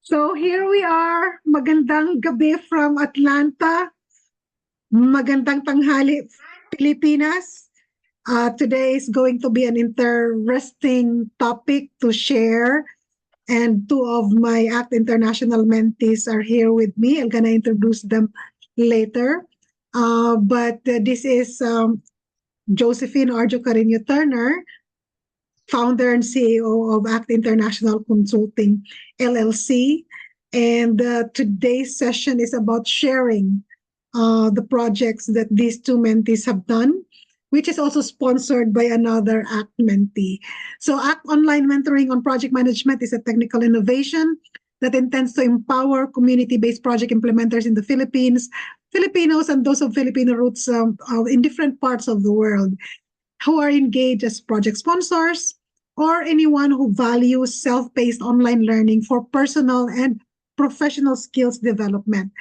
So here we are, magandang gabi from Atlanta, magandang tanghali Pilipinas. Today is going to be an interesting topic to share, and two of my ACT International mentees are here with me. I'm gonna introduce them later. But this is Josephine Arjo Carino Turner, founder and CEO of ACT International Consulting LLC. And today's session is about sharing the projects that these two mentees have done, which is also sponsored by another ACT mentee. So ACT Online Mentoring on Project Management is a technical innovation that intends to empower community-based project implementers in the Philippines, Filipinos and those of Filipino roots in different parts of the world who are engaged as project sponsors, or anyone who values self-paced online learning for personal and professional skills development.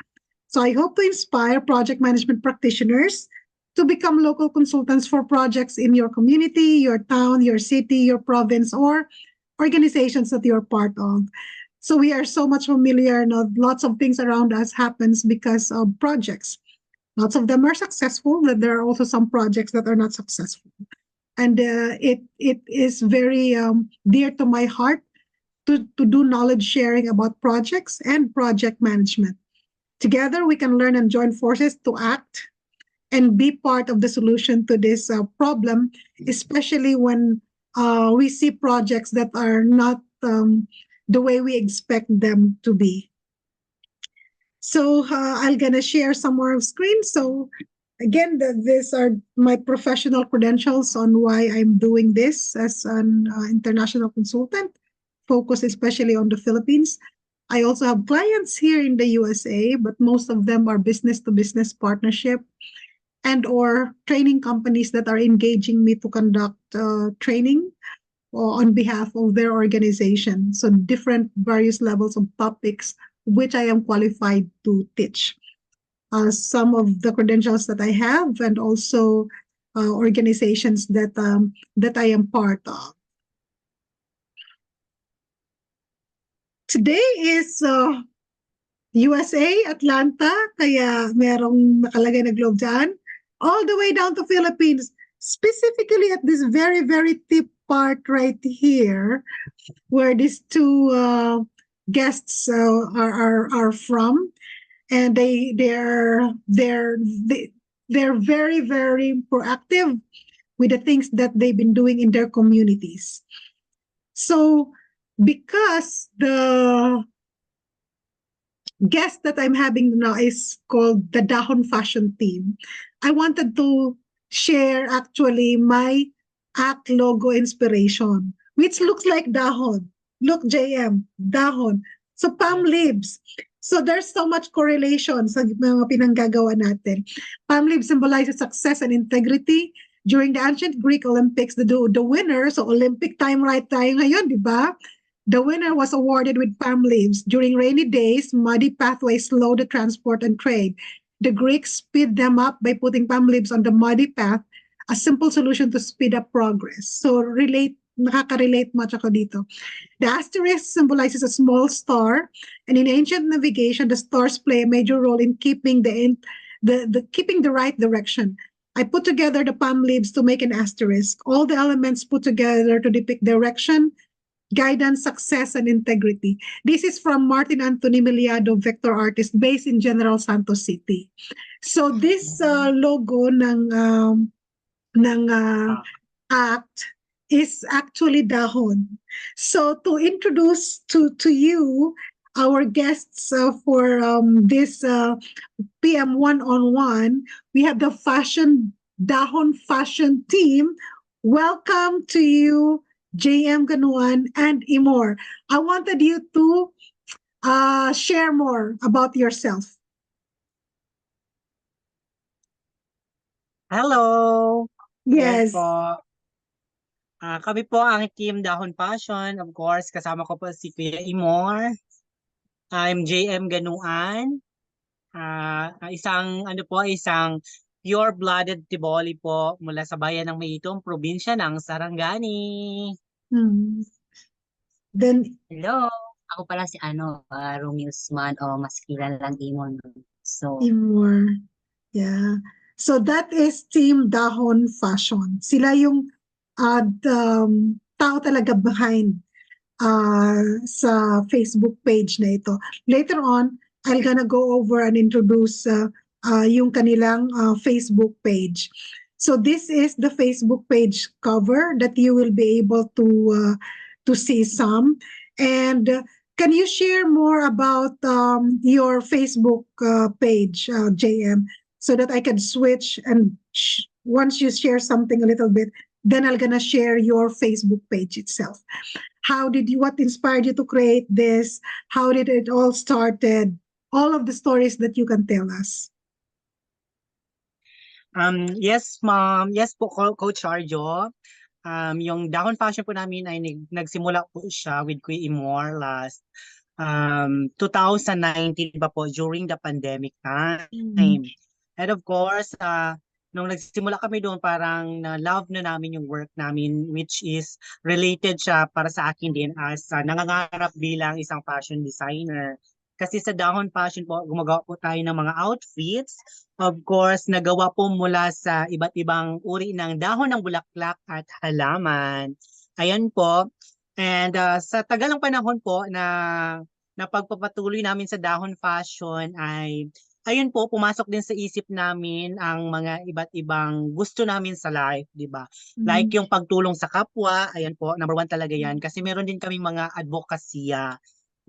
So I hope to inspire project management practitioners to become local consultants for projects in your community, your town, your city, your province, or organizations that you're part of. So we are so much familiar, lots of things around us happens because of projects. Lots of them are successful, but there are also some projects that are not successful. And it is very dear to my heart to do knowledge sharing about projects and project management. Together, we can learn and join forces to act and be part of the solution to this problem, especially when we see projects that are not the way we expect them to be. So I'm gonna share some more of screen. So again, these are my professional credentials on why I'm doing this as an international consultant, focused especially on the Philippines. I also have clients here in the USA, but most of them are business-to-business partnership and or training companies that are engaging me to conduct training on behalf of their organization. So different various levels of topics which I am qualified to teach. Some of the credentials that I have and also organizations that I am part of. Today is USA, Atlanta, kaya merong nakalagay na globe dyan, all the way down to Philippines, specifically at this very, very tip part right here, where these two guests are from, and they're very, very proactive with the things that they've been doing in their communities. So because the guest that I'm having now is called the Dahon Fashion Team, I wanted to share actually my ACT logo inspiration, which looks like dahon. Look, JM, dahon. So palm leaves. So there's so much correlation sa mga pinanggagawa natin. Palm leaves symbolizes success and integrity. During the ancient Greek Olympics, the winner, so Olympic time right tayo ngayon, di ba? The winner was awarded with palm leaves. During rainy days, muddy pathways slow the transport and trade. The Greeks speed them up by putting palm leaves on the muddy path, a simple solution to speed up progress. So nakaka-relate much ako dito. The asterisk symbolizes a small star, and in ancient navigation, the stars play a major role in keeping keeping the right direction. I put together the palm leaves to make an asterisk. All the elements put together to depict direction, guidance, success, and integrity. This is from Martin Anthony Miliado, vector artist based in General Santos City. So this logo ng ACT is actually dahon. So to introduce to you our guests for this PM one-on-one, we have the Dahon Fashion Team. Welcome to you, JM Ganuan and Imor. I wanted you to share more about yourself. Hello! Yes. Po. Kami po ang Team Dahon Fashion. Of course, kasama ko po si Kuya Imor. I'm JM Ganuan. Isang pure-blooded Tiboli po mula sa bayan ng Mayitong, probinsya ng Sarangani. Then Hello! Ako pala si Romeo's man o mas kilala lang Imon. So, Timur. Yeah. So that is Team Dahon Fashion. Sila yung tao talaga behind sa Facebook page na ito. Later on, I'm gonna go over and introduce yung kanilang Facebook page. So this is the Facebook page cover that you will be able to see some. And can you share more about your Facebook page, JM, so that I can switch and once you share something a little bit, then I'm gonna share your Facebook page itself. What inspired you to create this? How did it all started? All of the stories that you can tell us. Yes, ma'am. Yes po, Coach Arjo. Yung Dahon Fashion po namin ay nagsimula po siya with Kuya Imor last 2019 pa po during the pandemic time. And of course, nung nagsimula kami doon, parang na-love na namin yung work namin, which is related siya para sa akin din as nangangarap bilang isang fashion designer. Kasi sa Dahon Fashion po, gumagawa po tayo ng mga outfits. Of course, nagawa po mula sa iba't ibang uri ng dahon ng bulaklak at halaman. Ayan po. And sa tagalang panahon po na pagpapatuloy namin sa Dahon Fashion ay ayun po, pumasok din sa isip namin ang mga iba't ibang gusto namin sa life, di ba? Like yung pagtulong sa kapwa, ayan po, number one talaga yan. Kasi meron din kaming mga advokasya.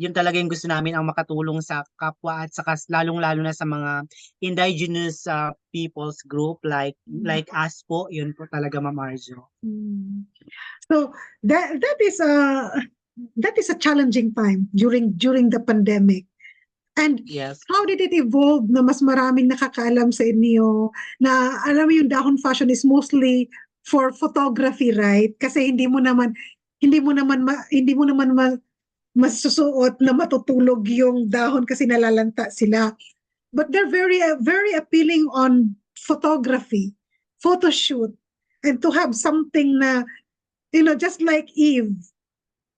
Yun talaga yung gusto namin, ang makatulong sa kapwa at saka lalong-lalo na sa mga indigenous people's group like us po, yun po talaga, Ma'am Arjo. So that is a challenging time during the pandemic. And Yes. how did it evolve na mas maraming nakakaalam sa inyo na alam mo yung Dahon Fashion is mostly for photography, right? Kasi hindi mo naman masusuot na matutulog yung dahon kasi nalalanta sila. But they're very very appealing on photography, photo shoot, and to have something na, just like Eve.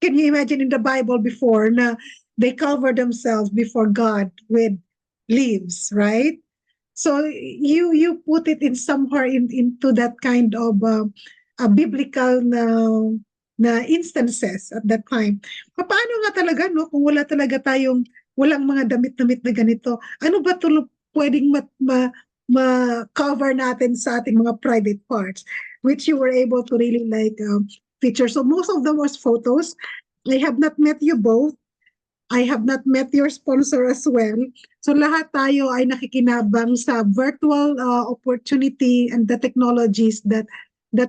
Can you imagine in the Bible before na they cover themselves before God with leaves, right? So you put it in somewhere into that kind of a biblical na instances at that time. Paano nga talaga, no, kung wala talaga walang mga damit-damit na ganito, ano ba pwedeng ma-cover natin sa ating mga private parts, which you were able to really feature. So most of them was photos. I have not met you both. I have not met your sponsor as well. So lahat tayo ay nakikinabang sa virtual opportunity and the technologies that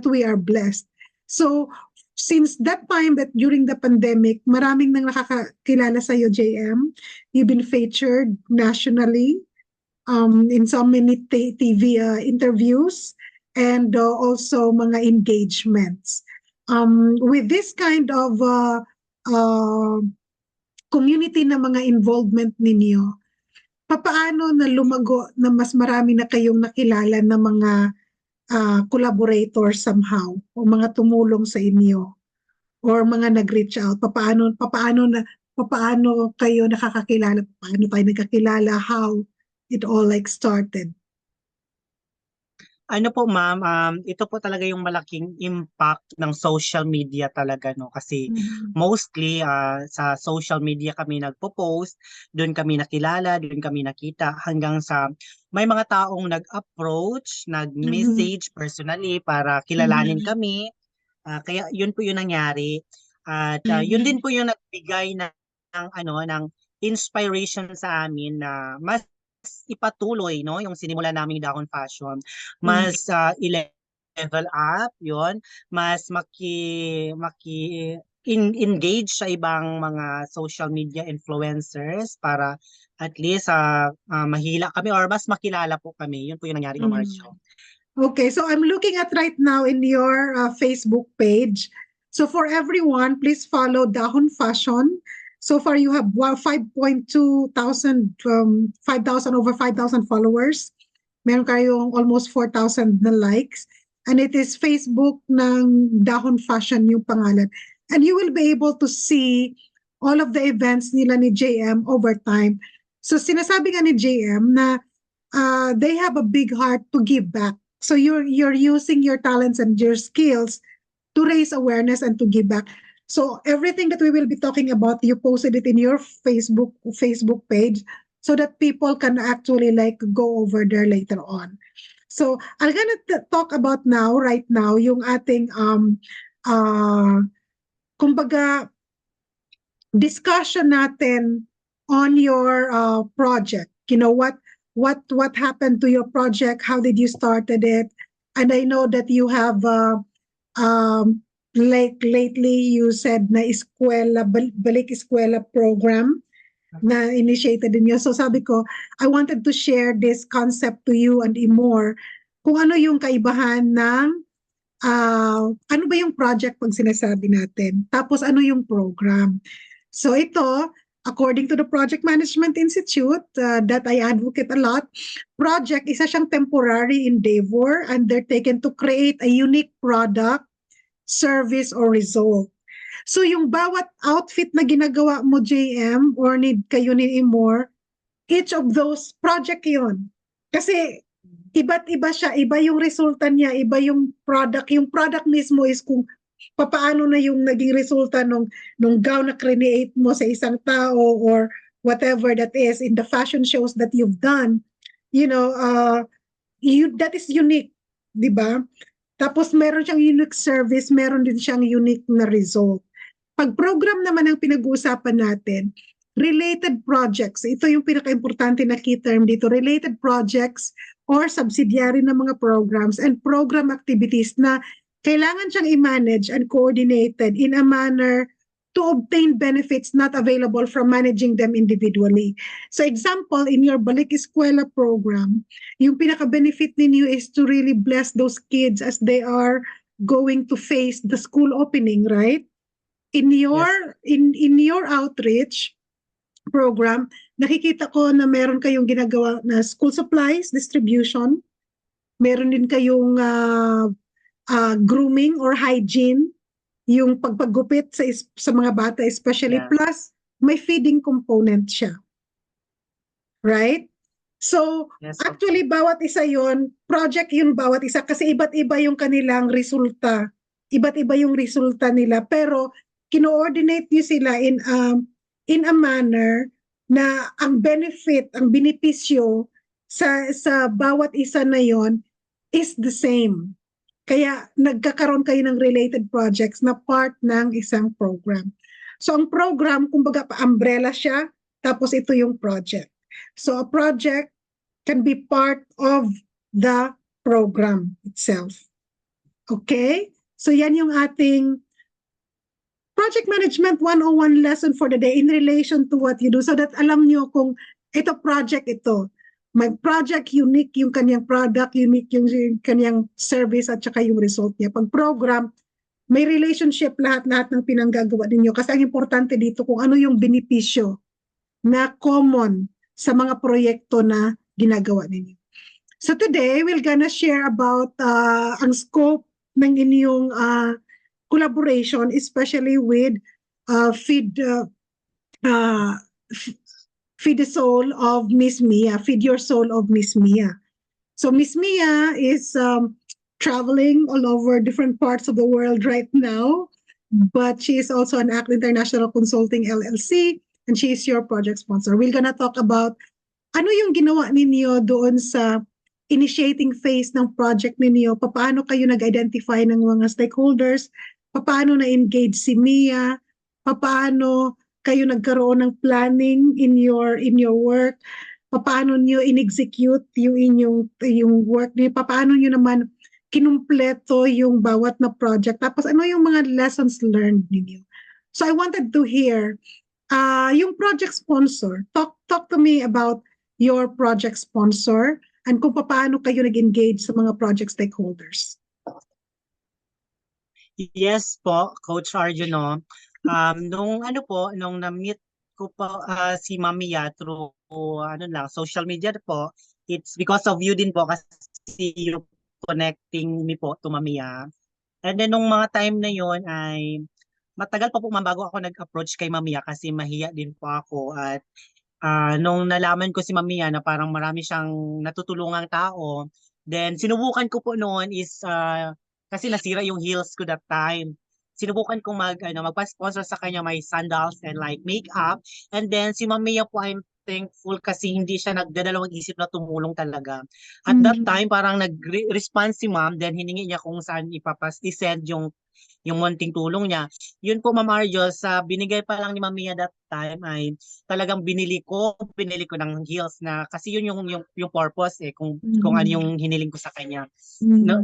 we are blessed. So since that time, that during the pandemic, maraming nang nakakakilala sa iyo, JM. You've been featured nationally in so many TV interviews and also mga engagements. With this kind of community na mga involvement ninyo, papaano na lumago na mas marami na kayong nakilala na mga collaborators somehow o mga tumulong sa inyo or mga nag-reach out? Papaano kayo nakakakilala? Paano tayo nagkakilala? How it all started? Ano po, ma'am, ito po talaga yung malaking impact ng social media talaga, no? Kasi mostly sa social media kami nagpo-post, doon kami nakilala, doon kami nakita, hanggang sa may mga taong nag-approach, nag-message personally para kilalanin kami. Kaya yun po yung nangyari. At yun din po yung nagbigay ng inspiration sa amin na mas ipatuloy, no, yung sinimula naming Dahon Fashion, mas i-level up yon, mas engage sa ibang mga social media influencers para at least mahila kami or mas makilala po kami. Yun po yung nangyari, Ma'am Arjo. Okay, so I'm looking at right now in your Facebook page. So for everyone, please follow Dahon Fashion. So far, you have 5,000 over 5,000 followers. Meron kayong almost 4,000 na likes. And it is Facebook ng Dahon Fashion yung pangalan. And you will be able to see all of the events nila ni JM over time. So sinasabi nga ni JM na they have a big heart to give back. So you're using your talents and your skills to raise awareness and to give back. So everything that we will be talking about, you posted it in your Facebook page so that people can actually like go over there later on. So I'm gonna talk about right now, yung ating kumbaga discussion natin on your project. You know, what happened to your project? How did you started it? And I know that you have like lately you said na balik eskwela program na initiated niyo. So sabi ko, I wanted to share this concept to you and more kung ano yung kaibahan ng ano ba yung project pag sinasabi natin? Tapos ano yung program? So ito, according to the Project Management Institute that I advocate a lot, project isa siyang temporary endeavor undertaken to create a unique product, service, or result. So yung bawat outfit na ginagawa mo, JM, or need kayo ni Imor, each of those project yun. Kasi iba't iba siya, iba yung resulta niya, iba yung product. Yung product mismo is kung paano na yung naging resulta nung gown na create mo sa isang tao or whatever that is in the fashion shows that you've done. You know, that is unique, di ba? Tapos meron siyang unique service, meron din siyang unique na result. Pag program naman ang pinag-uusapan natin, related projects, ito yung pinaka-importante na key term dito, related projects or subsidiary na mga programs and program activities na kailangan siyang i-manage and coordinated in a manner to obtain benefits not available from managing them individually. So example, in your Balik Eskwela program, yung pinaka-benefit ninyo is to really bless those kids as they are going to face the school opening, right? In your in your outreach program, nakikita ko na meron kayong ginagawa na school supplies distribution, meron din kayong grooming or hygiene, yung pagpagupit sa mga bata especially, plus may feeding component siya. Right? So, actually, bawat isa yon project yun bawat isa kasi iba't iba yung kanilang resulta. Iba't iba yung resulta nila. Pero, kino-ordinate nyo sila in a manner na ang benefit, ang benepisyo sa bawat isa na yon is the same. Kaya nagkakaroon kayo ng related projects na part ng isang program. So ang program, kumbaga umbrella siya, tapos ito yung project. So a project can be part of the program itself. Okay? So yan yung ating Project Management 101 lesson for the day in relation to what you do so that alam nyo kung ito project ito. Mag-project, unique yung kanyang product, unique yung kanyang service at saka yung result niya. Pag program, may relationship lahat-lahat ng pinanggagawa ninyo kasi ang importante dito kung ano yung benepisyo na common sa mga proyekto na ginagawa ninyo. So today, we're gonna share about ang scope ng inyong collaboration, especially with Feed the Soul of Miss Mia, Feed Your Soul of Miss Mia. So Miss Mia is traveling all over different parts of the world right now, but she is also an ACT International Consulting LLC, and she is your project sponsor. We're gonna talk about ano yung ginawa ninyo doon sa initiating phase ng project ninyo, paano kayo nag-identify ng mga stakeholders, paano na-engage si Mia, paano kayo nagkaroon ng planning in your work, paano niyo in-execute yung work niyo, paano niyo naman kinumpleto yung bawat na project, tapos ano yung mga lessons learned niyo. So I wanted to hear yung project sponsor. Talk to me about your project sponsor and kung paano kayo nag-engage sa mga project stakeholders. Yes po, Coach Arjun, no. Nung na-meet ko po si Mamiya through social media po, it's because of you din po kasi you connecting me po to Mamiya. And then nung mga time na yon ay matagal pa po ma'am bago ako nag-approach kay Ma'am Mia kasi mahiya din po ako at nung nalaman ko si Ma'am Mia na parang marami siyang natutulungang tao, then sinubukan ko po noon is kasi nasira yung heels ko that time. Sinubukan ko magpa-sponsor sa kanya may sandals and like makeup. And then si Ma'am Mia po I'm thankful kasi hindi siya nagdadalawang isip na tumulong talaga. At that time parang nag-response si Ma'am then hiningi niya kung saan i-send yung munting tulong niya. Yun po Ma'am Arjo, sa binigay pa lang ni Ma'am Mia that time ay talagang binili ko ng heels na kasi yun yung purpose kung ano yung hiniling ko sa kanya.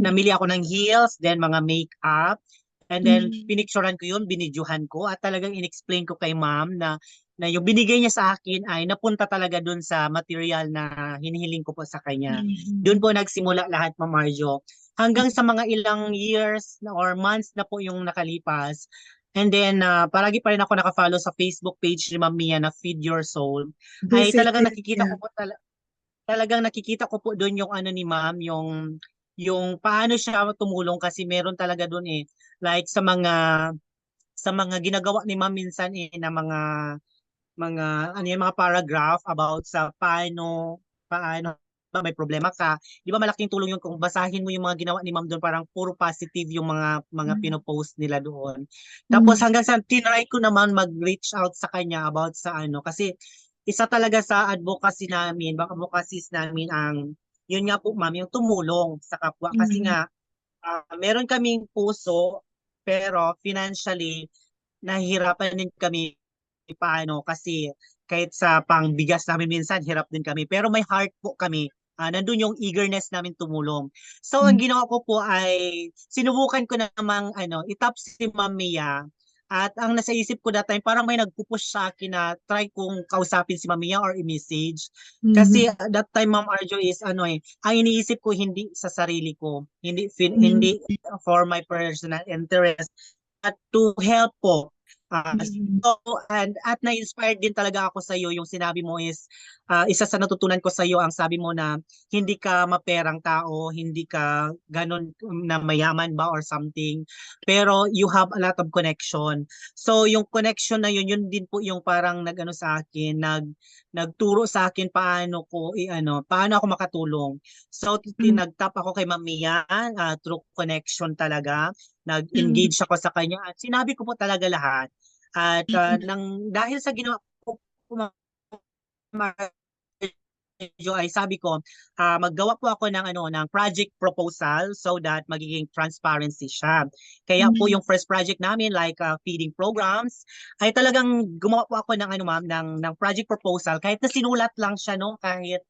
Namili ako ng heels, then mga makeup, and then pinicturean ko yun, binidyohan ko at talagang inexplain ko kay Ma'am na yung binigay niya sa akin ay napunta talaga dun sa material na hinihiling ko po sa kanya. Doon po nagsimula lahat, Ma'am Marjo. Hanggang sa mga ilang years or months na po yung nakalipas. And then, palagi pa rin ako nakafollow sa Facebook page ni Ma'am Mia na Feed Your Soul. Ay talagang nakikita ko po talagang nakikita ko po doon yung ano ni Ma'am, yung paano siya tumulong kasi meron talaga doon like sa mga ginagawa ni Ma'am minsan na mga ano yung mga paragraph about sa paano ba may problema ka. Di ba malaking tulong yung kung basahin mo yung mga ginawa ni Ma'am doon parang puro positive yung mga pinopost nila doon. Tapos hanggang sa tinry ko naman mag-reach out sa kanya about sa kasi isa talaga sa advocacies namin ang yun nga po Ma'am yung tumulong sa kapwa kasi nga meron kaming puso pero financially nahihirapan din kami paano kasi kahit sa pangbigas namin minsan hirap din kami pero may heart po kami. Nandun yung eagerness namin tumulong. So ang ginawa ko po ay sinubukan ko namang itap si Ma'am Mia at ang nasa isip ko that time parang may nagpupush sa akin na try kong kausapin si Ma'am Mia or i-message. Kasi that time Ma'am Arjo is ang iniisip ko hindi sa sarili ko, hindi for my personal interest at to help po. At na-inspired din talaga ako sa iyo yung sinabi mo is isa sa natutunan ko sa iyo ang sabi mo na hindi ka maperang tao, hindi ka ganun na mayaman ba or something, pero you have a lot of connection. So yung connection na yun din po yung parang nagano sa akin, nagturo sa akin paano ako makatulong. So nagtap ako kay Ma'am Mia, through connection talaga. Nag-engage ako sa kanya at sinabi ko po talaga lahat. At dahil sa ginawa ko medyo ay sabi ko maggawa po ako ng project proposal so that magiging transparency siya. Kaya po yung first project namin like feeding programs ay talagang gumawa po ako ma'am ng project proposal kahit na sinulat lang siya kahit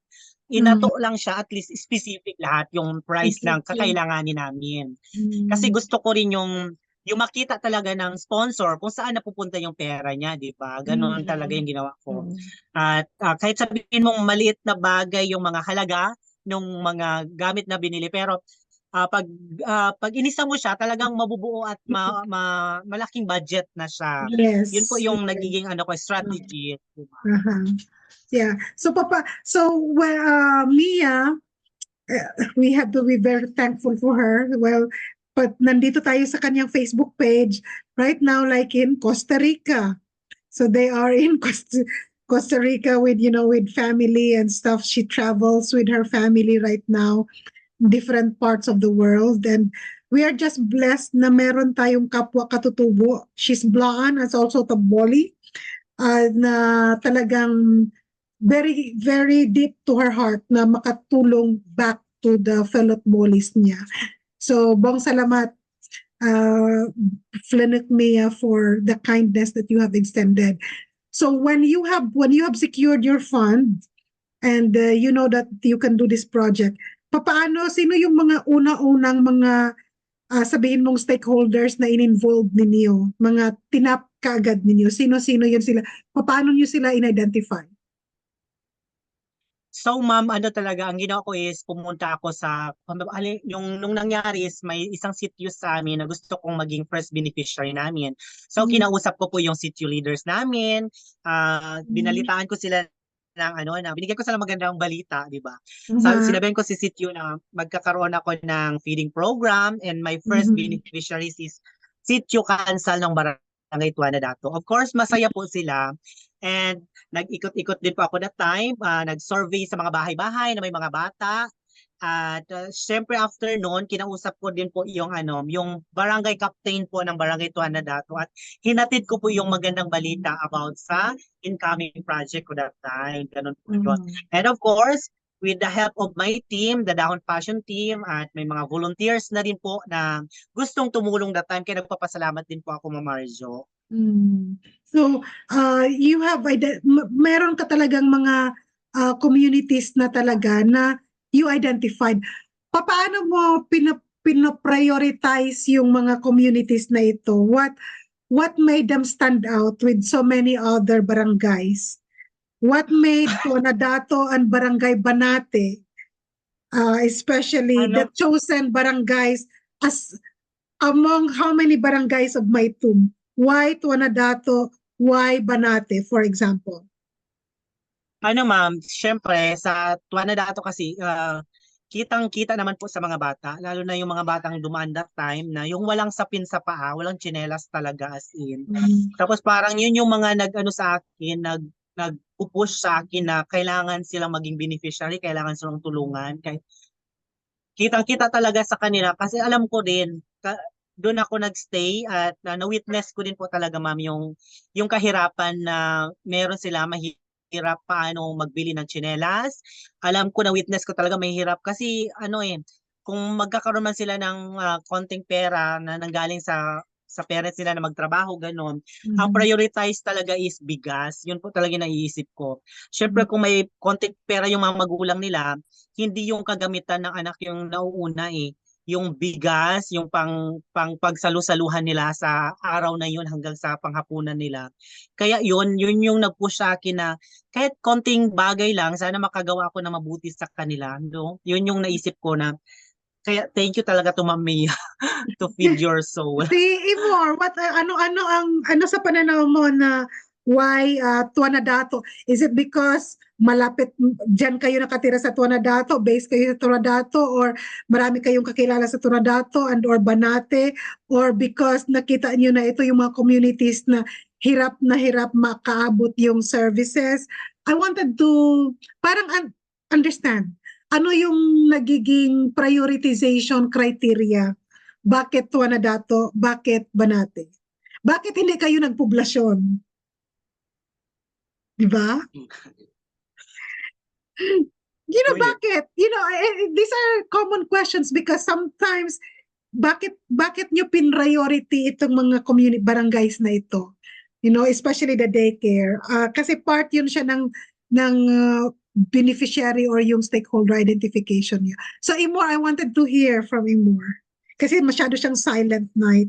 inato lang siya at least specific lahat yung price lang kakailanganin namin. Kasi gusto ko rin yung makita talaga ng sponsor kung saan napupunta yung pera niya, di ba? Ganon talaga yung ginawa ko. At kahit sabihin mong maliit na bagay yung mga halaga ng mga gamit na binili, pero pag inisa mo siya, talagang mabubuo at malaking budget na siya. Yes. Yun po yung nagiging strategy. Diba? Yeah. So Mia, we have to be very thankful for her. Well, but nandito tayo sa kanyang Facebook page right now, like in Costa Rica. So they are in Costa Rica with family and stuff. She travels with her family right now, different parts of the world, and we are just blessed na meron tayong kapwa katutubo. She's Blaan as also Taboli, na talagang very, very deep to her heart na makatulong back to the fellow Bolis niya. So, bong salamat, Flenek Mia, for the kindness that you have extended. So, when you have secured your fund and you know that you can do this project, sino yung mga una-unang mga sabihin mong stakeholders na in-involve ninyo, mga tinap kaagad ninyo, sino-sino yun sila, paano nyo sila in-identify? So ma'am, talaga, ang ginawa ko is pumunta ako nung nangyari is may isang sitio sa amin na gusto kong maging first beneficiary namin. So kinausap ko po yung sitio leaders namin, binalitaan ko sila binigyan ko sila magandang balita, di ba? Sinabihan ko si sitio na magkakaroon ako ng feeding program and my first beneficiaries is sitio Kansal ng Barangay Barangay Tuanadato. Of course, masaya po sila. And nag-ikot-ikot din po ako that time. Nag-survey sa mga bahay-bahay na may mga bata. At syempre after noon, kinausap ko din po yung barangay captain po ng Barangay Tuanadato at hinatid ko po yung magandang balita about sa incoming project ko that time. Ganun po yun. And of course, with the help of my team, the Dahon Passion team, at may mga volunteers na din po na gustong tumulong that time. Kaya nagpapasalamat din po ako, Ma'am Marjo. So, you have, meron ka talagang mga communities na talaga na you identified. Paano mo pinaprioritize yung mga communities na ito? What made them stand out with so many other barangays? What made Tuanadato and Barangay Banate, especially the chosen barangays, as among how many barangays of Maytum? Why Tuanadato? Why Banate, for example? Ma'am, syempre sa Tuanadato kasi kitang-kita naman po sa mga bata, lalo na yung mga batang dumaan that time na yung walang sapin sa paa, walang tsinelas talaga as in. Tapos parang yun yung mga nag-ano sa akin, nag-push sa akin na kailangan silang maging beneficiary, kailangan silang tulungan. Kitang-kita talaga sa kanila kasi alam ko din, doon ako nagstay at na-witness ko din po talaga, ma'am, yung kahirapan na meron sila, mahirap paano magbili ng tsinelas. Alam ko, na-witness ko talaga mahirap kasi kung magkakaroon man sila ng konting pera na nanggaling sa parents nila na magtrabaho, gano'n. Ang prioritize talaga is bigas. Yun po talaga naiisip ko. Syempre kung may konting pera yung mga magulang nila, hindi yung kagamitan ng anak yung nauuna yung bigas, yung pang pagsalu-saluhan nila sa araw na yun hanggang sa panghapunan nila. Kaya yun yung nag-push sa akin na kahit konting bagay lang, sana makagawa ako na mabuti sa kanila. No? Yun yung naisip ko na, kaya thank you talaga to Ma'am Mia to feed your soul. Imor, ano sa pananaw mo na why Tuanadato? Is it because malapit diyan kayo nakatira sa Tuanadato, base kayo sa Tuanadato, or marami kayong kakilala sa Tuanadato and or Banate, or because nakita niyo na ito yung mga communities na hirap makaabot yung services? I wanted to parang understand ano yung nagiging prioritization criteria. Bakit Tuanadato? Bakit Banate? Bakit hindi kayo nagpoblasyon? Di ba? Bakit? These are common questions because sometimes bakit nyo priority itong mga community barangays na ito? Especially the daycare. Kasi part yun siya ng beneficiary or yung stakeholder identification niya. So Imor, I wanted to hear from Imor. Kasi masyado siyang silent night.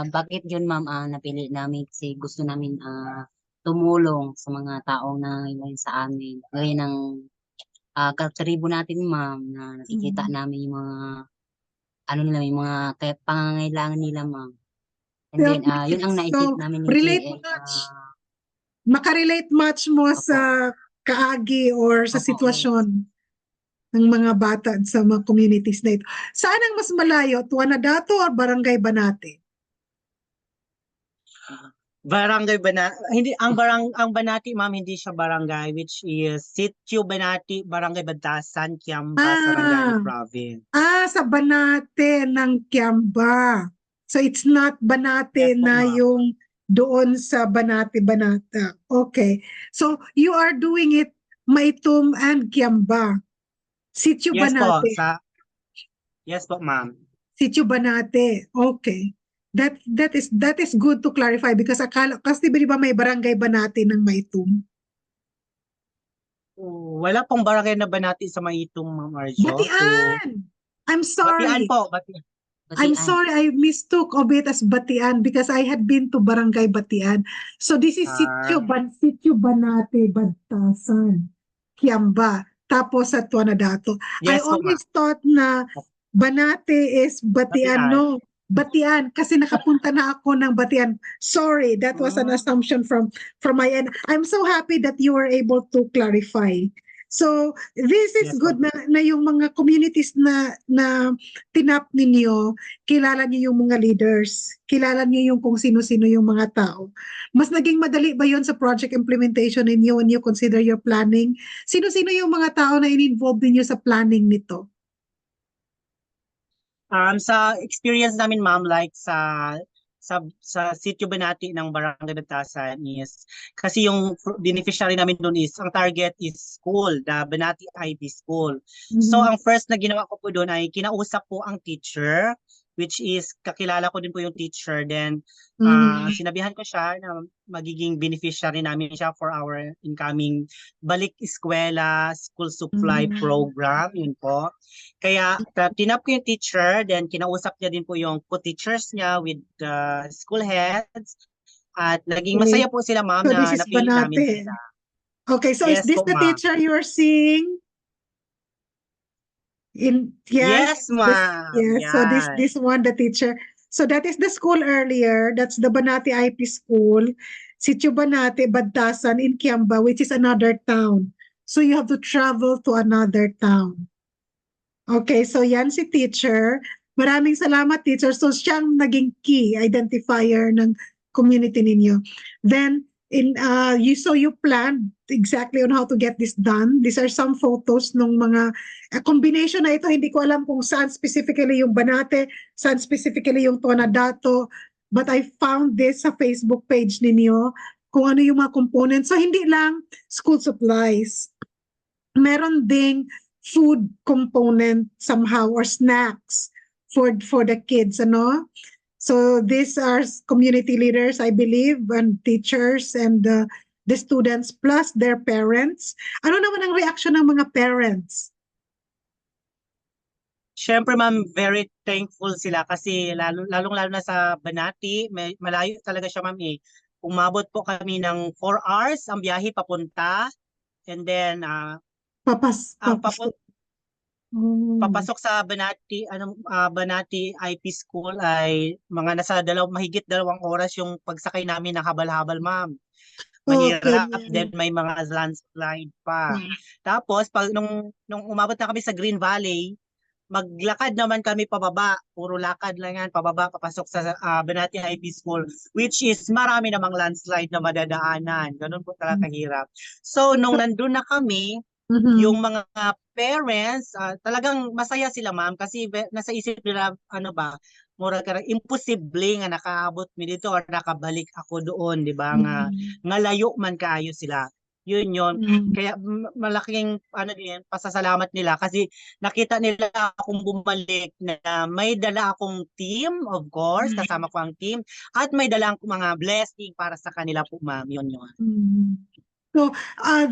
Bakit yun, ma'am, napili namin kasi gusto namin tumulong sa mga taong nangailangan sa amin. Gaya ng katribo natin, ma'am, na nakikita namin yung mga yung mga pangangailangan nila, ma'am. And then, yun ang naisip namin ni JL. Makarelate much mo sa kaagi or sa sitwasyon ng mga bata sa mga communities na ito. Saan ang mas malayo? Tuanadato or Barangay Banate? Barangay Banati, ang Banati, ma'am, hindi siya barangay, which is Sitio Banati, Barangay Badasan, Kiamba, Sarangani Province. Sa Banate ng Kiamba. So it's not Banate na yung doon sa Banate, Banata. Okay. So you are doing it Maytum and Kiamba. Sitio Banate. Yes po, ma'am. Sitio Banate. Okay. That is good to clarify because kasi di ba may barangay Banate ng Maytum? Wala pong barangay na Banati sa Maytum, Ma'am Arjo. Batian! I'm sorry. Batian po. Batian. I'm sorry, I mistook of it as Batian because I had been to Barangay Batian. So this is Sitio Banate, Batasan, Kiamba, tapos sa Tuanadato. Yes, I always thought na Banate is Batian. No, Batian kasi nakapunta na ako ng Batian. Sorry, that was an assumption from my end. I'm so happy that you were able to clarify. So this is Yes, good ma'am. na yung mga communities na tinap ninyo, kilala niyo yung mga leaders, kilala niyo yung kung sino-sino yung mga tao. Mas naging madali ba yon sa project implementation ninyo when you consider your planning? Sino-sino yung mga tao na in-involve ninyo sa planning nito? Sa experience namin, ma'am, like sa sitio Banati ng Barangay Bentasan is, kasi yung beneficiary namin doon is, ang target is school, the Banati IB School. So, Mhm. ang first na ginawa ko po doon ay kinausap po ang teacher, which is, kakilala ko din po yung teacher. Then, Mhm. sinabihan ko siya na magiging beneficiary namin siya for our incoming Balik Eskwela School Supply Mhm. Program, yun po. Kaya tinap ko yung teacher, then kinausap niya din po yung co-teachers niya with the school heads, at naging Okay. masaya po sila, ma'am, So this na is napili namin Banate. sila. Okay, so is Yes this po, the ma'am. teacher you're seeing? Yes, ma'am. Yes, so this Yan. this one the teacher. So that is the school earlier. That's the Banati IP school. Sitio Banati, Badasan in Kiamba, which is another town. So you have to travel to another town. Okay, so yan si teacher. Maraming salamat, teacher. So siyang naging key identifier ng community ninyo. Then you planned exactly on how to get this done. These are some photos ng mga combination na ito. Hindi ko alam kung saan specifically yung Banate, saan specifically yung Tonadato, but I found this sa Facebook page ninyo kung ano yung mga components. So hindi lang school supplies. Meron ding food component somehow or snacks for the kids, ano? So these are community leaders, I believe, and teachers and the students plus their parents. Ano naman ang reaction ng mga parents? Siyempre, ma'am, very thankful sila kasi lalong-lalo na sa Banati, malayo talaga siya, ma'am, eh. Umabot po kami ng 4 hours ang biyahe papunta, and then Papas, ang papas. Oh. papasok sa Banati IP School ay mga nasa mahigit 2 oras yung pagsakay namin ng habal-habal, ma'am. Okay. Mahirap, then may mga landslide pa. Tapos nung umabot na kami sa Green Valley, maglakad naman kami pababa. Puro lakad lang yan, pababa, papasok sa Banati IP School, which is marami namang landslide na madadaanan. Ganun po talaga kahirap. So, nung nandun na kami, Mhm. yung mga parents, talagang masaya sila, ma'am, kasi nasa isip nila, ano ba, mura ka imposible nga nakaabot mi dito or nakabalik ako doon, di ba, nga layo man kaayo sila. Yun. Mhm. Kaya malaking ano din, pasasalamat nila kasi nakita nila akong bumalik na may dala akong team, of course, kasama ko ang team, at may dala akong mga blessing para sa kanila po, ma'am. Yun. Mhm. So,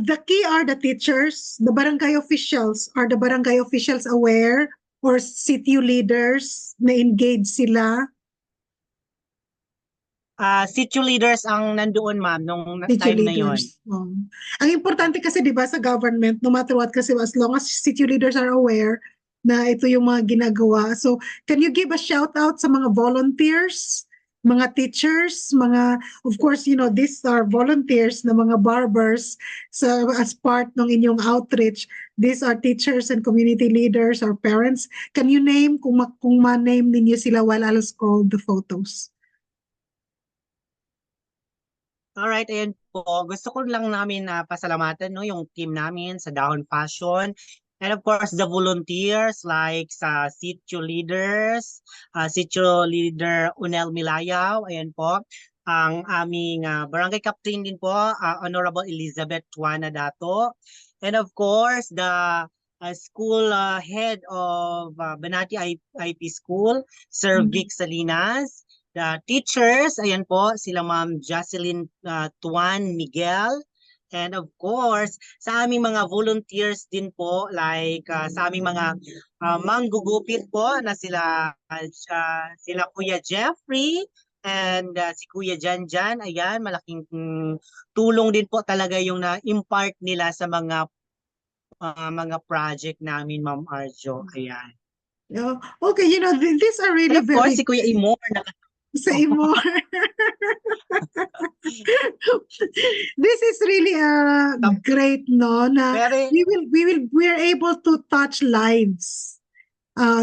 the key are the teachers, the barangay officials. Are the barangay officials aware or city leaders na engage sila? City leaders ang nandoon, ma'am, nung City time na yon. leaders. Ang importante kasi 'di ba sa government, no matter what kasi as long as city leaders are aware na ito yung mga ginagawa. So, can you give a shout out sa mga volunteers, mga teachers, mga of course, these are volunteers na mga barbers as part ng inyong outreach. These are teachers and community leaders or parents. Can you name kung ma-name ninyo sila while I'll scroll the photos? Alright, ayan po. Gusto ko lang namin na pasalamatan, no, yung team namin sa Dahon Fashion. And of course, the volunteers like sa Sitio Leaders, Sitio Leader Unel Milayaw, ayan po. Ang aming barangay captain din po, Honorable Elizabeth Tuana Dato. And of course, the school head of Banati IP School, Sir Vic Salinas. The teachers, ayan po, sila Ma'am Jocelyn Tuan Miguel. And of course, sa aming mga volunteers din po, like sa aming mga manggugupit po na sila Kuya Jeffrey and si Kuya Janjan. Ayan, malaking tulong din po talaga yung na-impart nila sa mga project namin, Ma'am Arjo. Ayan. Yeah. Okay, these are And really of course, very si Kuya Imor. say more. This is really great, no? Na Very, we're able to touch lives,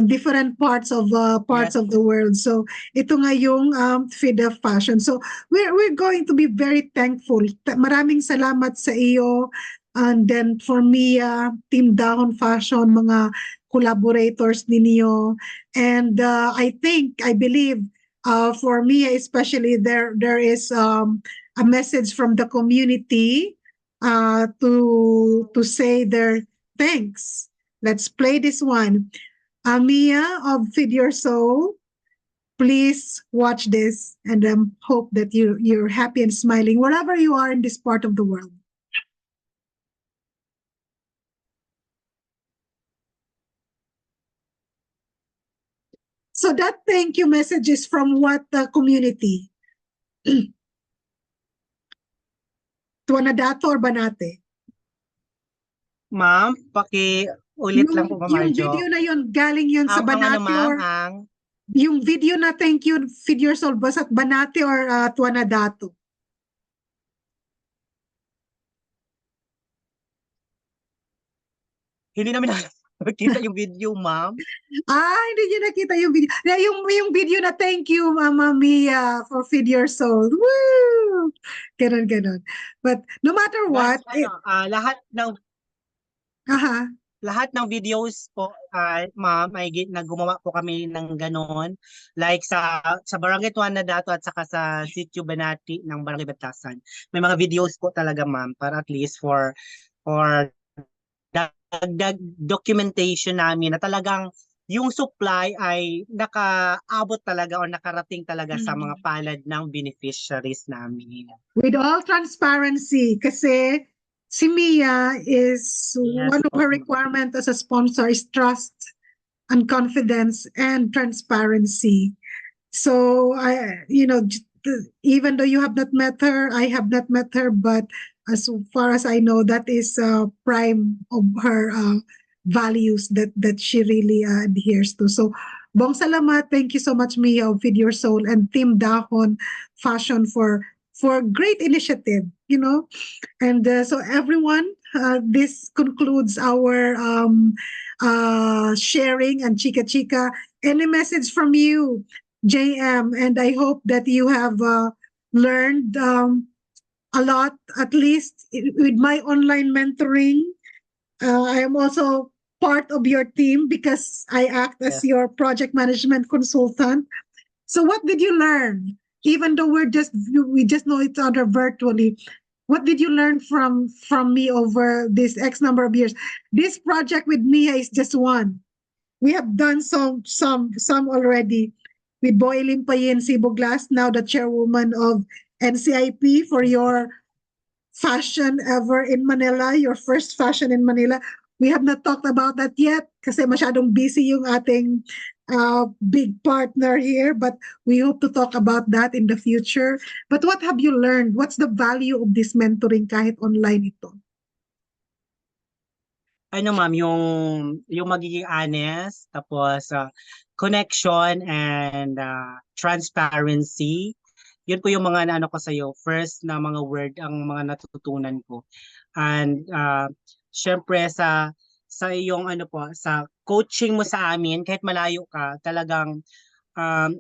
different parts yes, of the world. So ito nga yung FIDA Fashion. So we're going to be very thankful. Maraming salamat sa iyo, and then for Mia, Team Dahon Fashion, mga collaborators ninyo. And I believe for Mia especially, there is a message from the community to say their thanks. Let's play this one. Mia of Feed Your Soul, please watch this and hope that you're happy and smiling wherever you are in this part of the world. So that thank you message is from what community? Tuanadato or Banate? ma'am, ulit lang po, Ma'am Yung Arjo. video na yun, galing yun sa Ang ano, Banate ma'am, or yung video na thank you Feed Your Soul ba sa Banate or Tuanadato? hindi namin nakita yung video, ma'am. Hindi niyo nakita yung video. Yung video na thank you, Mama Mia, for Feed Your Soul. Woo! Ganon, ganon. But no matter what, Mas, aha, lahat ng videos po, ma'am, gumawa po kami ng ganon. Like sa Barangay Tuanadato at saka sa Sitio Banati ng Barangay Batasan. May mga videos po talaga, ma'am, para at least for dagdag documentation namin na talagang yung supply ay nakaabot talaga o nakarating talaga sa mga palad ng beneficiaries namin. with all transparency, kasi si Mia is Yes, one of her po. requirement as a sponsor is trust and confidence and transparency. So even though you have not met her, I have not met her, but as far as I know, that is prime of her values that she really adheres to. So, bong salamat, thank you so much, Mia of Feed Your Soul and Team Dahon Fashion for great initiative, And so everyone, this concludes our sharing and chika chika. Any message from you, JM? And I hope that you have learned a lot, at least with my online mentoring. I am also part of your team because I act as Yes. your project management consultant. So what did you learn? Even though we just know each other virtually, what did you learn from me over this X number of years? This project with Mia is just one. We have done some already with Boy Limpayin Cebu Glass, now the chairwoman of NCIP for your fashion ever in Manila, your first fashion in Manila. We have not talked about that yet kasi masyadong busy yung ating big partner here, but we hope to talk about that in the future. But what have you learned? What's the value of this mentoring kahit online ito? Ma'am, yung magiging honest, tapos connection and transparency. Yun po yung mga naano ko sa iyo, first na mga word ang mga natutunan ko. And syempre sa iyong sa coaching mo sa amin, kahit malayo ka, talagang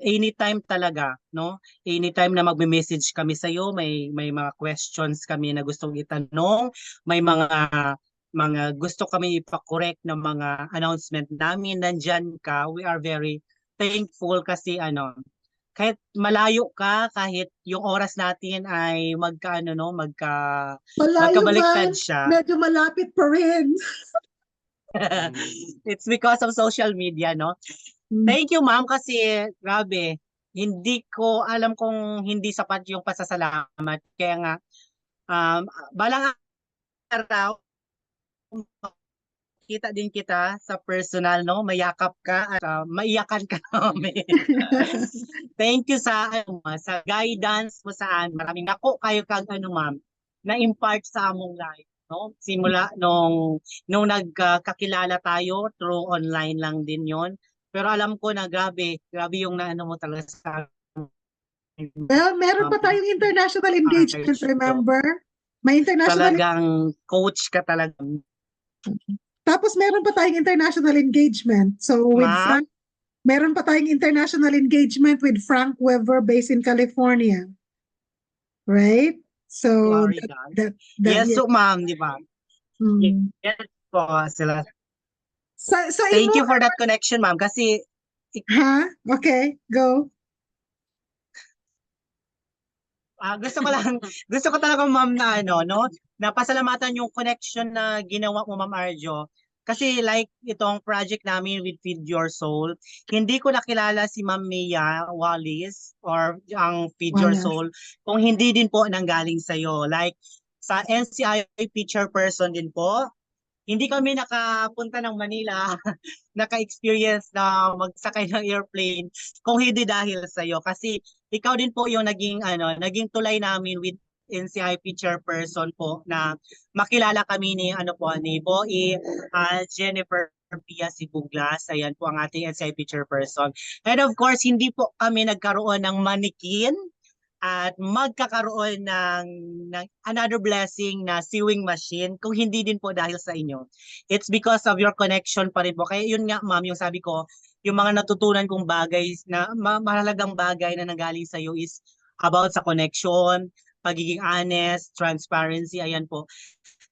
anytime talaga, no? Anytime na magme-message kami sa iyo, may mga questions kami na gustong itanong, may mga gusto kami ipa-correct ng mga announcement namin, nandyan ka. We are very thankful kasi kahit malayo ka, kahit yung oras natin ay Malayo magkabaliktad man, siya. medyo malapit pa rin. It's because of social media, no? Thank you, ma'am, kasi grabe, hindi ko alam kung hindi sapat yung pasasalamat. Kaya nga, balang araw, kita din kita sa personal, no? Mayakap ka at maiyakan ka namin. Thank you sa guidance mo sa amin. Maraming ako kayo ma'am, na-impart sa among life, no? Simula nung nagkakilala tayo through online lang din 'yon. Pero alam ko na grabe yung naano mo talaga sa Well, meron pa tayong international engagement, Arjo. remember? May international, Talagang coach ka talaga, tapos meron pa tayong international engagement. So with ma'am. meron pa tayong international engagement with Frank Weber based in California. Right? So Florida. that Yes, so ma'am, di ba? mm. Yes po sila. Sa Thank imo, you for that connection, ma'am. Kasi ha? Okay, go. gusto ko lang, gusto ko talaga ma'am na ano, no? Napasalamatan yung connection na ginawa mo, Ma'am Arjo. Kasi like itong project namin with Feed Your Soul, hindi ko nakilala si Ma'am Mia Wallis or ang Feed Your Wallace. Soul kung hindi din po nanggaling sa'yo. Like sa NCIP chairperson din po, hindi kami nakapunta ng Manila, naka-experience na magsakay ng airplane kung hindi dahil sa iyo kasi ikaw din po yung naging tulay namin with NCIP chairperson po na makilala kami ni Boy Jennifer Pia Sibuglas. Ayan po ang ating NCIP chairperson. And of course, hindi po kami nagkaroon ng manikin at magkakaroon ng another blessing na sewing machine kung hindi din po dahil sa inyo. It's because of your connection pa rin po. Kaya yun nga ma'am, yung sabi ko, yung mga natutunan kong bagay na mahalagang bagay na nanggaling sa iyo is about sa connection, pagiging honest, transparency, ayan po.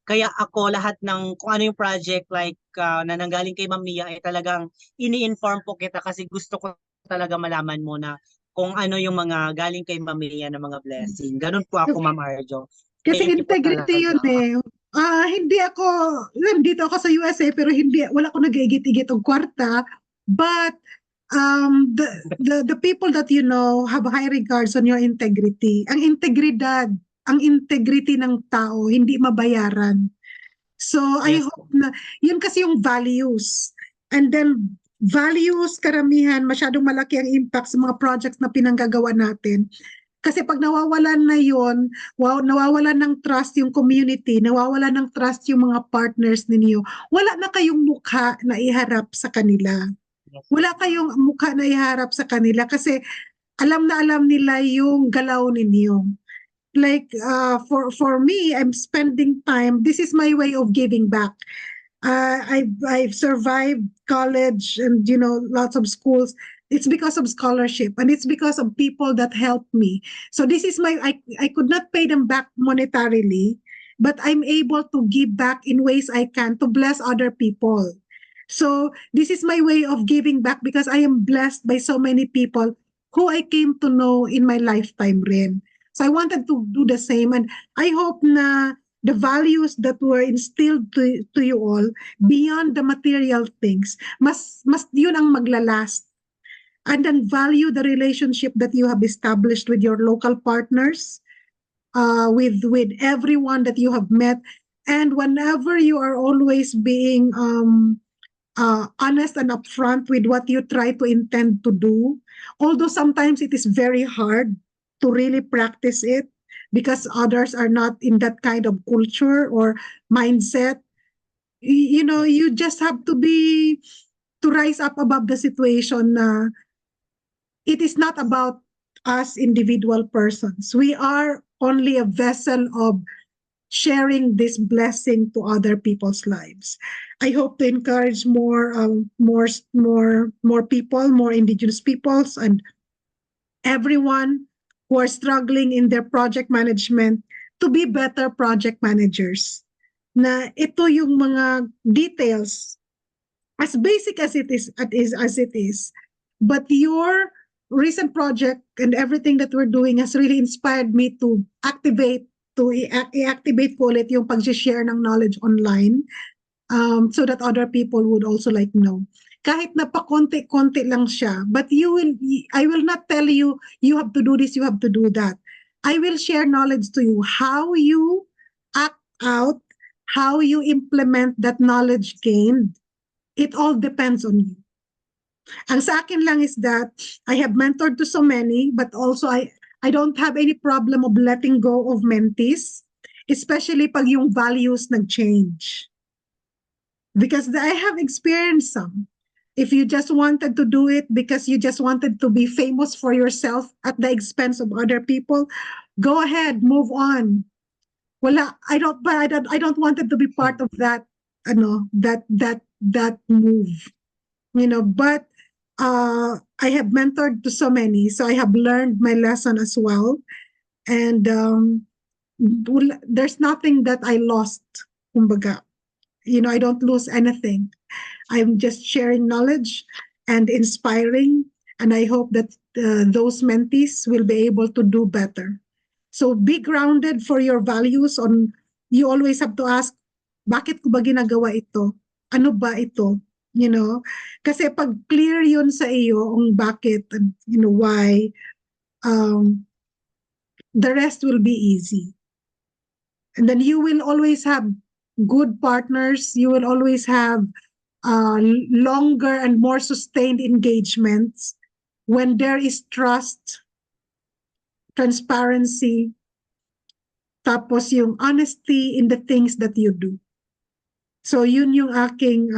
Kaya ako lahat ng kung ano yung project like na nanggaling kay Ma'am Mia ay talagang ini-inform po kita kasi gusto ko talaga malaman mo na kung ano yung mga galing kay Ma'am Mia na mga blessing. Ganun po ako, Ma'am Arjo. Kasi Thank you po integrity yun talaga. eh. Hindi ako, nandito ako sa USA pero wala ko nag-igit-igit ng kwarta. But the people that you know have high regards on your integrity. Ang integridad, ang integrity ng tao, hindi mabayaran. So I Yes. hope na, yun kasi yung values. And then values, karamihan, masyadong malaki ang impact sa mga projects na pinanggagawa natin. Kasi pag nawawalan na yon, nawawalan ng trust yung community, nawawalan ng trust yung mga partners ninyo, wala na kayong mukha na iharap sa kanila. Yes. Wala kayong mukha na iharap sa kanila kasi alam na alam nila yung galaw ninyo. Like for me, I'm spending time. This is my way of giving back. I've survived college and lots of schools. It's because of scholarship and it's because of people that helped me. So this is I could not pay them back monetarily, but I'm able to give back in ways I can to bless other people. So this is my way of giving back because I am blessed by so many people who I came to know in my lifetime rin. So I wanted to do the same and I hope na the values that were instilled to you all beyond the material things, mas yun ang maglalast. And then value the relationship that you have established with your local partners, with everyone that you have met. And whenever you are always being honest and upfront with what you try to intend to do, although sometimes it is very hard to really practice it because others are not in that kind of culture or mindset. You just have to rise up above the situation. It is not about us individual persons. We are only a vessel of sharing this blessing to other people's lives. I hope to encourage more people, more indigenous peoples, and everyone who are struggling in their project management to be better project managers. Na ito yung mga details, as basic as it is, but your recent project and everything that we're doing has really inspired me to i-activate ko ulit yung pag-share ng knowledge online, so that other people would also know. Kahit na pa konti-konti lang siya, but I will not tell you, you have to do this, you have to do that. I will share knowledge to you. How you act out, how you implement that knowledge gained, it all depends on you. Ang sa akin lang is that I have mentored to so many, but also I don't have any problem of letting go of mentees, especially pag yung values nag-change. Because I have experienced some. If you just wanted to do it because you just wanted to be famous for yourself at the expense of other people, go ahead, move on. Wala, I don't want it to be part of that, that move, but I have mentored to so many, so I have learned my lesson as well. And there's nothing that I lost, kumbaga. I don't lose anything. I'm just sharing knowledge and inspiring, and I hope that those mentees will be able to do better. So be grounded for your values on, you always have to ask, bakit ko ba ginagawa ito? Ano ba ito? Kasi pag clear yun sa iyo ang bakit and why, um, the rest will be easy. And then you will always have good partners. You will always have longer and more sustained engagements when there is trust, transparency, tapos yung honesty in the things that you do. So yun yung aking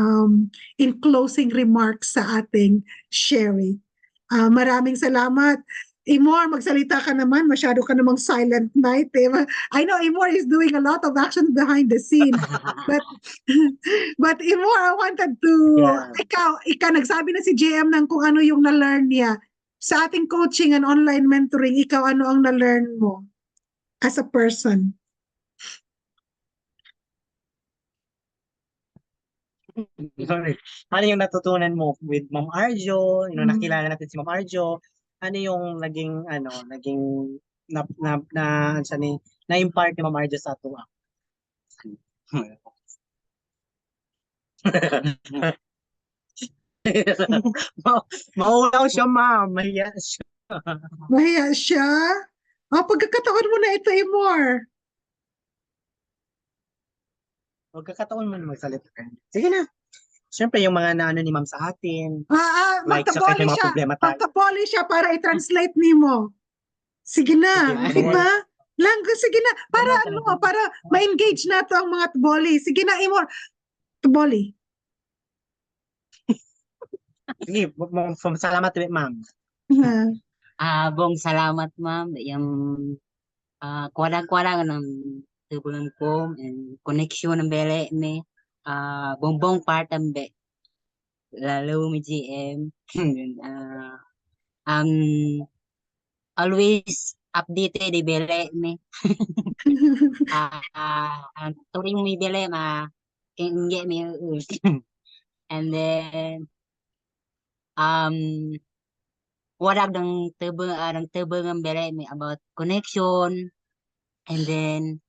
in closing remarks sa ating sharing. Maraming salamat. Imor, magsalita ka naman. Masyado ka namang silent night. Eh. I know Imor is doing a lot of action behind the scene. But Imor, I wanted to, ikaw nagsabi na si JM ng kung ano yung na-learn niya. Sa ating coaching and online mentoring, ikaw ano ang na-learn mo as a person? Sorry. Ano yung natutunan mo with Ma'am Arjo? Nakilala natin si Ma'am Arjo. Ano yung naging na-impart ni Ma'am Arjo sa ato? Maulaw siya, ma'am. Mahiya siya. Mahiya siya? Pagkakataon mo na ito, Imor. Pagkakataon mo na magsalita ka. Sige na. Siyempre, yung mga naano ni ma'am sa atin. Like, sa magkaboli mga siya. problema tayo. Magkaboli siya para i-translate ni mo. Sige na. Sige, Diba? Sige na. Para ma-engage na to ang mga tuboli. Sige na, Imor. Tuboli. Sige, salamat ma'am. Bong salamat ma'am. Yung kuwalang ng tubulan ko and connection ng bele me. Bongbong part ng be. Lalo mi GM. Always updated di bele me. Turing mi bele kengge mi. And then walag ng tubang ng bele me about connection. And then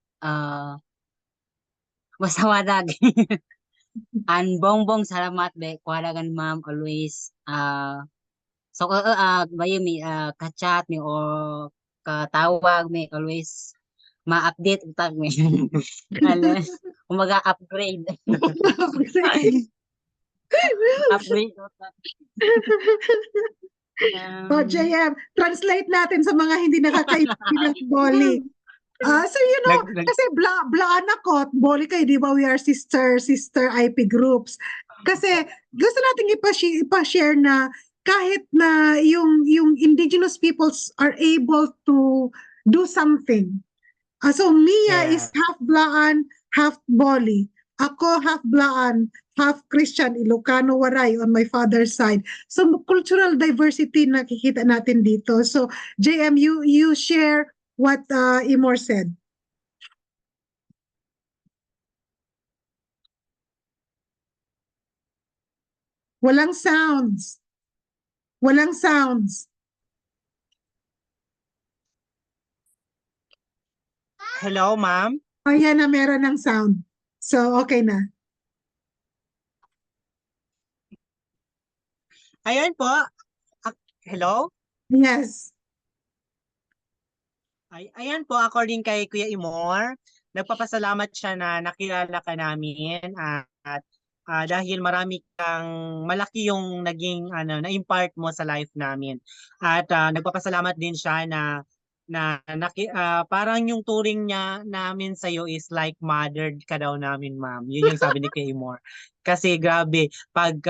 basta wadag. And bongbong salamat be kuwalagan ma'am always so bayo mi ka-chat mi or katawag mi always ma-update utag mi. Umaga upgrade. Upgrade utag. JM, translate natin sa mga hindi nakakaintindi ng boli. So kasi blaan ako, boli kayo, di ba? We are sister IP groups. Kasi gusto nating ipa-share na kahit na yung indigenous peoples are able to do something. So Mia is half blaan, half boli. Ako half blaan, half Christian, Ilocano, Waray on my father's side. So cultural diversity nakikita natin dito. So JM, you share what Imor said. Walang sounds. Walang sounds. Hello, ma'am? Ayan na, meron ng sound. So, okay na. Ayan po. Hello? Yes. Ayan po, according kay Kuya Imor, nagpapasalamat siya na nakilala ka namin at dahil malaki yung naging na-impart mo sa life namin. At nagpapasalamat din siya na parang yung turing namin sa iyo is like mother ka daw namin, ma'am. Yun yung sabi ni Kuya Imor. Kasi grabe, pag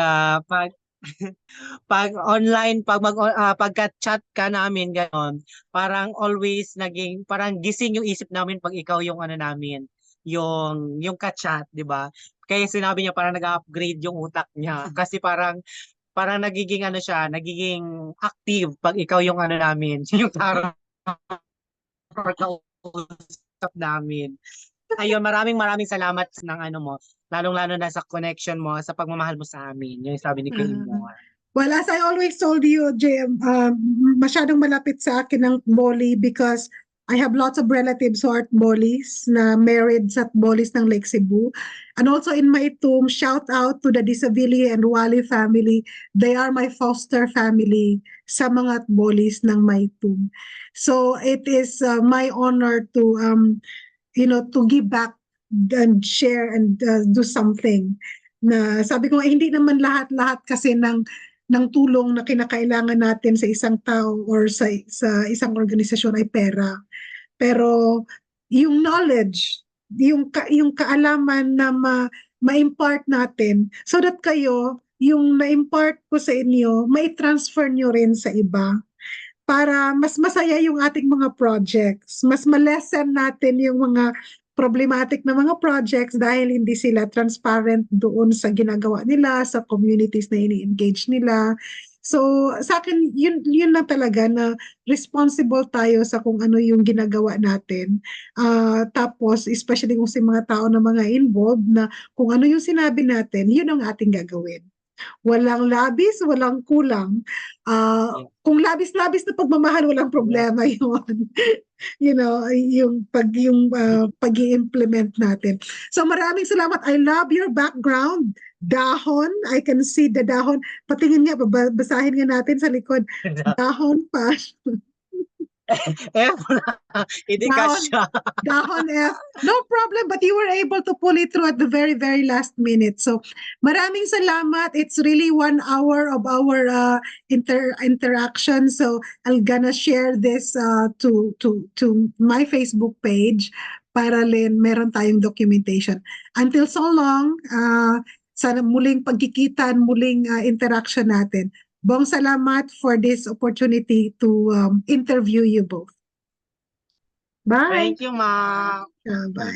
pag online, pagka-chat ka namin gano'n, parang always naging parang gising yung isip namin pag ikaw yung ano namin, yung ka-chat, 'di ba? Kaya sinabi niya parang nag-upgrade yung utak niya kasi parang nagiging ano siya, nagiging active pag ikaw yung ano namin, yung tarot kausap namin. Ayun, maraming maraming salamat ng ano mo, lalong-lalo na sa connection mo, sa pagmamahal mo sa amin. Yung sabi ni Kaymor. Well, as I always told you, JM, masyadong malapit sa akin ang Boli because I have lots of relatives who are Bolis na married sa Bolis ng Lake Cebu. And also in my tomb, shout out to the Disavili and Wali family. They are my foster family sa mga Bolis ng my tomb. So it is my honor to to give back and share and do something na sabi ko hindi naman lahat-lahat kasi ng tulong na kinakailangan natin sa isang tao or sa isang organisasyon ay pera. Pero yung knowledge, yung kaalaman na ma-impart natin so that kayo, yung na-impart ko sa inyo, mai-transfer nyo rin sa iba para mas masaya yung ating mga projects, mas ma-lessen natin yung mga problematic na mga projects dahil hindi sila transparent doon sa ginagawa nila, sa communities na ini-engage nila. So, sa akin, yun na talaga na responsible tayo sa kung ano yung ginagawa natin. Tapos, especially kung sa mga tao na mga involved na kung ano yung sinabi natin, yun ang ating gagawin. Walang labis, walang kulang. Yeah. Kung labis-labis na pagmamahal, walang problema yun. Yung pag-i-implement natin. So maraming salamat. I love your background. Dahon, I can see the dahon. Patingin nga, basahin nga natin sa likod. Dahon pa. Hindi ka Dahon, siya. dahon F. No problem, but you were able to pull it through at the very, very last minute. So, maraming salamat. It's really 1 hour of our interaction. So, I'm gonna share this to my Facebook page para rin meron tayong documentation. Until so long, sana muling pagkikita, muling interaction natin. Bong salamat for this opportunity to interview you both. Bye. Thank you, ma'am. Bye.